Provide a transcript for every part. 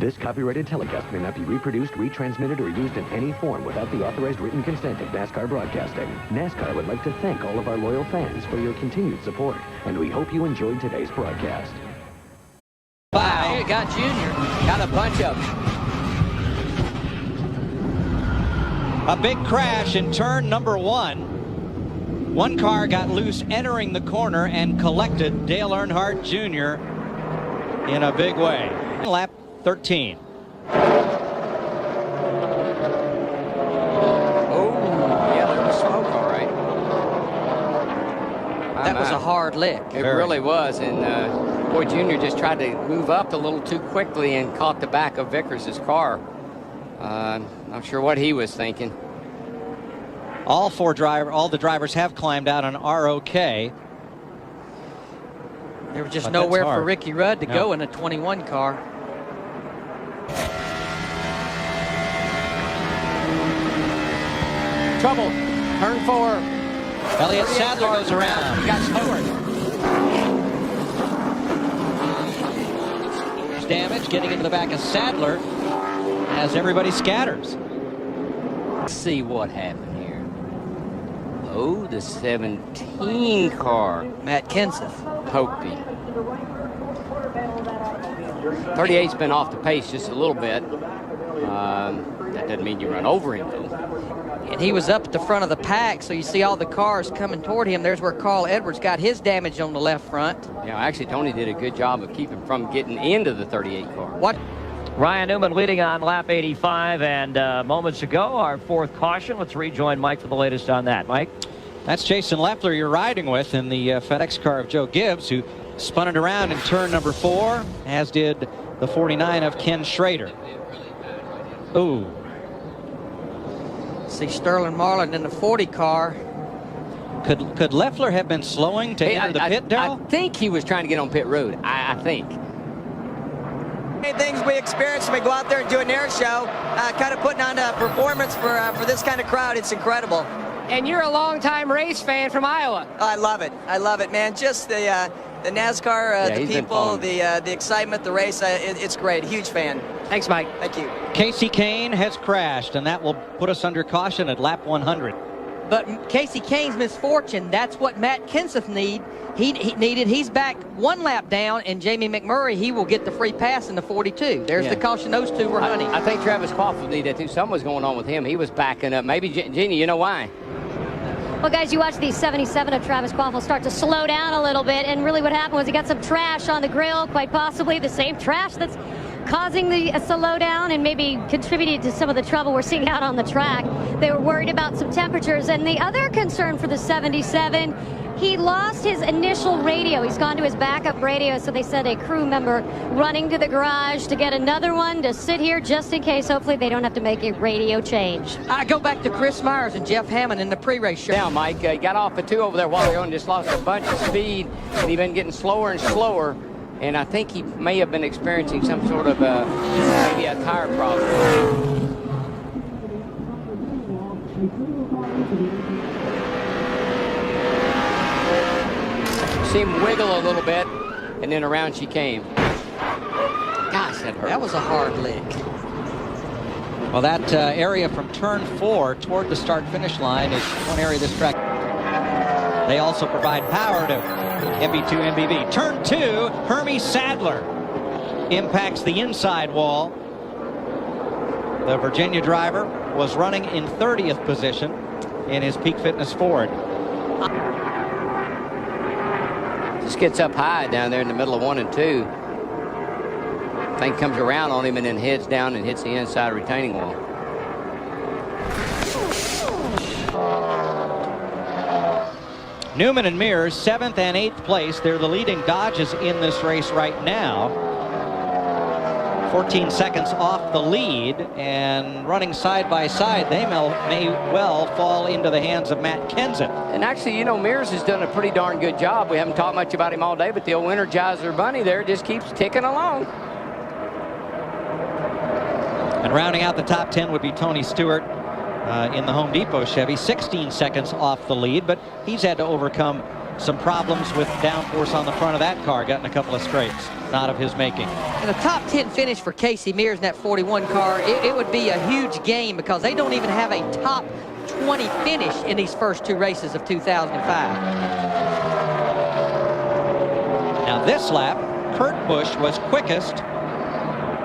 This copyrighted telecast may not be reproduced, retransmitted, or used in any form without the authorized written consent of NASCAR Broadcasting. NASCAR would like to thank all of our loyal fans for your continued support, and we hope you enjoyed today's broadcast. Wow, you got Junior. Got a bunch of them. A big crash in turn number 1. One car got loose entering the corner and collected Dale Earnhardt Jr. in a big way. Lap 13. Oh, yeah, there was smoke, all right. That was a hard lick. It really was, and boy, Junior just tried to move up a little too quickly and caught the back of Vickers' car. Not sure what he was thinking. All the drivers have climbed out on ROK. There was just nowhere for Ricky Rudd to go in a 21 car. Trouble. Turn 4. Elliott Sadler goes around. He got Stewart. Damage getting into the back of Sadler as everybody scatters. Let's see what happened here. Oh, the 17 car. Matt Kenseth. Poked him. 38's been off the pace just a little bit. That doesn't mean you run over him, though. And he was up at the front of the pack, so you see all the cars coming toward him. There's where Carl Edwards got his damage on the left front. Yeah, actually, Tony did a good job of keeping from getting into the 38 car. What? Ryan Newman leading on lap 85, and moments ago, our fourth caution. Let's rejoin Mike for the latest on that. Mike? That's Jason Leffler you're riding with in the FedEx car of Joe Gibbs, who spun it around in turn number 4, as did the 49 of Ken Schrader. Ooh. See Sterling Marlin in the 40 car. Could Leffler have been slowing to enter the pit, Darrell? I think he was trying to get on pit road. I think. Things we experience when we go out there and do an air show, kind of putting on a performance for this kind of crowd. It's incredible. And you're a longtime race fan from Iowa. I love it. I love it, man. Just the NASCAR, the people, the excitement, the race. It's great. Huge fan. Thanks, Mike. Thank you. Casey Kane has crashed, and that will put us under caution at lap 100. But Casey Kane's misfortune, that's what Matt Kenseth needed. He's back one lap down, and Jamie McMurray, he will get the free pass in the 42. There's the caution those two were hunting. I think Travis Quaffle needed that too. Something was going on with him. He was backing up. Maybe, Jeannie, you know why? Well, guys, you watch the 77 of Travis Quaffle start to slow down a little bit, and really what happened was he got some trash on the grill, quite possibly the same trash that's causing the slowdown and maybe contributed to some of the trouble we're seeing out on the track. They were worried about some temperatures. And the other concern for the 77, he lost his initial radio. He's gone to his backup radio, so they said a crew member running to the garage to get another one to sit here just in case. Hopefully they don't have to make a radio change. I go back to Chris Myers and Jeff Hammond in the pre-race show. Now, Mike, he got off at 2 over there while ago and just lost a bunch of speed, and he's been getting slower and slower. And I think he may have been experiencing some sort of maybe a tire problem. See him wiggle a little bit, and then around she came. Gosh, that hurt. That was a hard lick. Well, that area from turn 4 toward the start-finish line is one area of this track. They also provide power to MB2, MBB. Turn 2, Hermie Sadler impacts the inside wall. The Virginia driver was running in 30th position in his Peak Fitness Ford. Just gets up high down there in the middle of 1 and 2. Thing comes around on him and then heads down and hits the inside retaining wall. Newman and Mears, 7th and 8th place. They're the leading Dodges in this race right now. 14 seconds off the lead, and running side by side, they may well fall into the hands of Matt Kenseth. And actually, you know, Mears has done a pretty darn good job. We haven't talked much about him all day, but the old Energizer Bunny there just keeps ticking along. And rounding out the top 10 would be Tony Stewart in the Home Depot Chevy, 16 seconds off the lead, but he's had to overcome some problems with downforce on the front of that car, got in a couple of scrapes, not of his making. And a top 10 finish for Casey Mears in that 41 car, it would be a huge gain because they don't even have a top 20 finish in these first 2 races of 2005. Now this lap, Kurt Busch was quickest,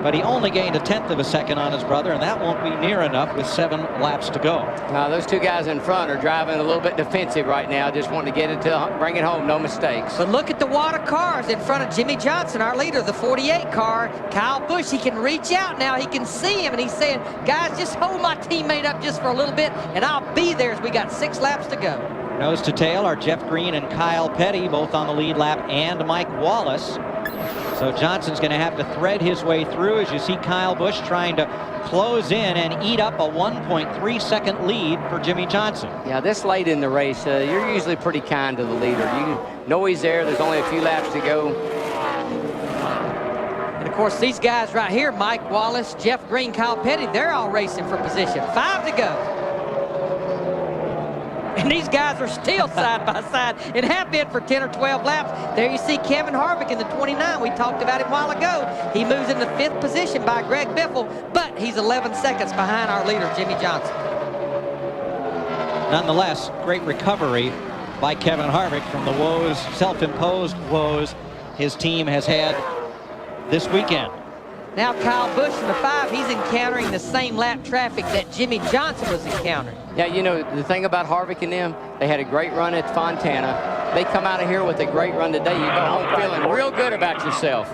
but he only gained a 1/10 of a second on his brother, and that won't be near enough with 7 laps to go. Now those 2 guys in front are driving a little bit defensive right now, just wanting to get it to bring it home, no mistakes. But look at the wad of cars in front of Jimmy Johnson, our leader, the 48 car. Kyle Busch, he can reach out now, he can see him, and he's saying, guys, just hold my teammate up just for a little bit, and I'll be there as we got 6 laps to go. Nose to tail are Jeff Green and Kyle Petty, both on the lead lap, and Mike Wallace. So Johnson's going to have to thread his way through as you see Kyle Busch trying to close in and eat up a 1.3-second lead for Jimmy Johnson. Yeah, this late in the race, you're usually pretty kind to the leader. You know he's there. There's only a few laps to go. And of course, these guys right here, Mike Wallace, Jeff Green, Kyle Petty, they're all racing for position. 5 to go. And these guys are still side by side and have been for 10 or 12 laps. There you see Kevin Harvick in the 29. We talked about him a while ago. He moves in the 5th position by Greg Biffle, but he's 11 seconds behind our leader, Jimmy Johnson. Nonetheless, great recovery by Kevin Harvick from the woes, self-imposed woes his team has had this weekend. Now Kyle Busch in the 5, he's encountering the same lap traffic that Jimmy Johnson was encountering. Yeah, you know, the thing about Harvick and them, they had a great run at Fontana. They come out of here with a great run today. You go home feeling real good about yourself.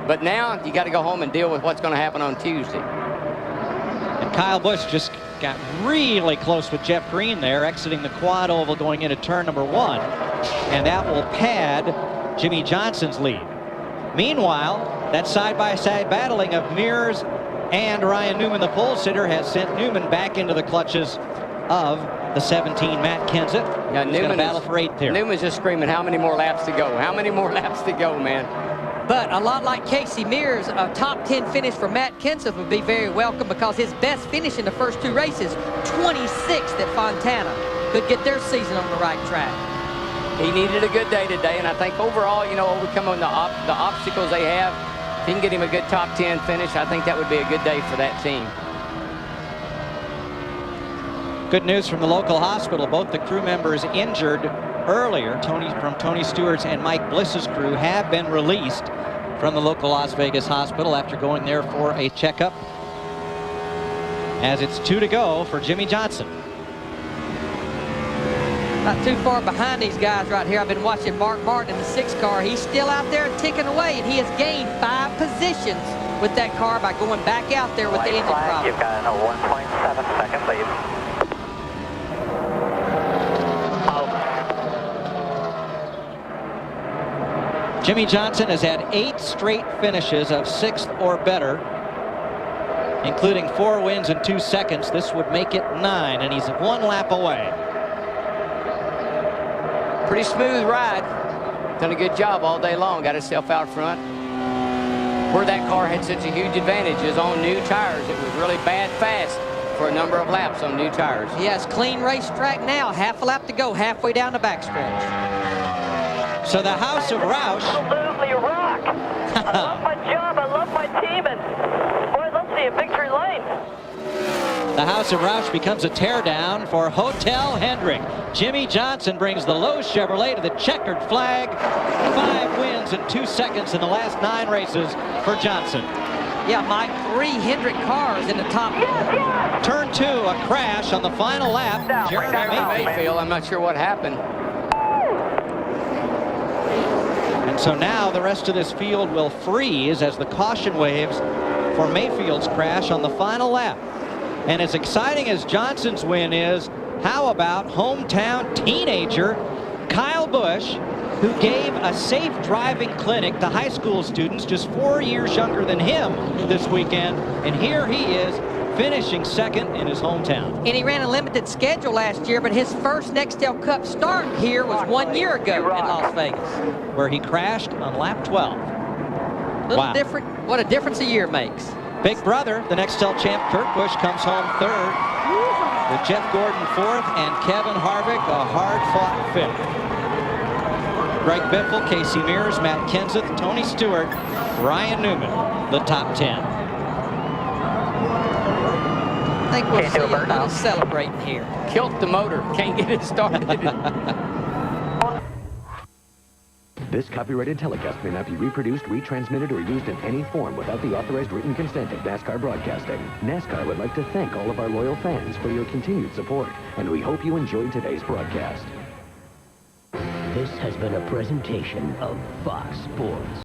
But now you got to go home and deal with what's going to happen on Tuesday. And Kyle Busch just got really close with Jeff Green there, exiting the quad oval going into turn number 1. And that will pad Jimmy Johnson's lead. Meanwhile, that side-by-side battling of Mears and Ryan Newman, the pole sitter, has sent Newman back into the clutches of the 17 Matt Kenseth. Yeah, Newman's going to battle for 8th here. Newman's just screaming, how many more laps to go? How many more laps to go, man? But a lot like Casey Mears, a top 10 finish for Matt Kenseth would be very welcome because his best finish in the first 2 races, 26th at Fontana, could get their season on the right track. He needed a good day today, and I think overall, you know, overcoming the obstacles they have, if he can get him a good top 10 finish, I think that would be a good day for that team. Good news from the local hospital. Both the crew members injured earlier, from Tony Stewart's and Mike Bliss's crew, have been released from the local Las Vegas hospital after going there for a checkup. As it's 2 to go for Jimmy Johnson. Not too far behind these guys right here. I've been watching Mark Martin in the 6 car. He's still out there ticking away, and he has gained 5 positions with that car by going back out there with the engine problem. You've got a 1.7-second lead. Jimmy Johnson has had 8 straight finishes of 6th or better, including 4 wins in 2 seconds. This would make it 9, and he's 1 lap away. Pretty smooth ride. Done a good job all day long. Got himself out front. Where that car had such a huge advantage is on new tires. It was really bad fast for a number of laps on new tires. He has clean racetrack now. Half a lap to go, halfway down the backstretch. So the House of Roush. Absolutely rock. I love my job. I love my team. And boy, let's see a victory lane. The House of Roush becomes a teardown for Hotel Hendrick. Jimmy Johnson brings the Lowe's Chevrolet to the checkered flag. 5 wins in 2 seconds in the last 9 races for Johnson. Yeah, Mike, 3 Hendrick cars in the top. Turn 2, a crash on the final lap. Jeremy Mayfield, I'm not sure what happened. And so now the rest of this field will freeze as the caution waves for Mayfield's crash on the final lap. And as exciting as Johnson's win is, how about hometown teenager Kyle Busch, who gave a safe driving clinic to high school students just 4 years younger than him this weekend. And here he is finishing 2nd in his hometown. And he ran a limited schedule last year, but his first Nextel Cup start here was 1 year ago in Las Vegas, where he crashed on lap 12. Little different. What a difference a year makes. Big brother, the Nextel champ Kurt Busch, comes home 3rd, with Jeff Gordon 4th and Kevin Harvick a hard-fought 5th. Greg Biffle, Casey Mears, Matt Kenseth, Tony Stewart, Ryan Newman, the top 10. I think we'll see a little celebrating here. Kilt the motor. Can't get it started. This copyrighted telecast may not be reproduced, retransmitted, or used in any form without the authorized written consent of NASCAR Broadcasting. NASCAR would like to thank all of our loyal fans for your continued support, and we hope you enjoyed today's broadcast. This has been a presentation of Fox Sports.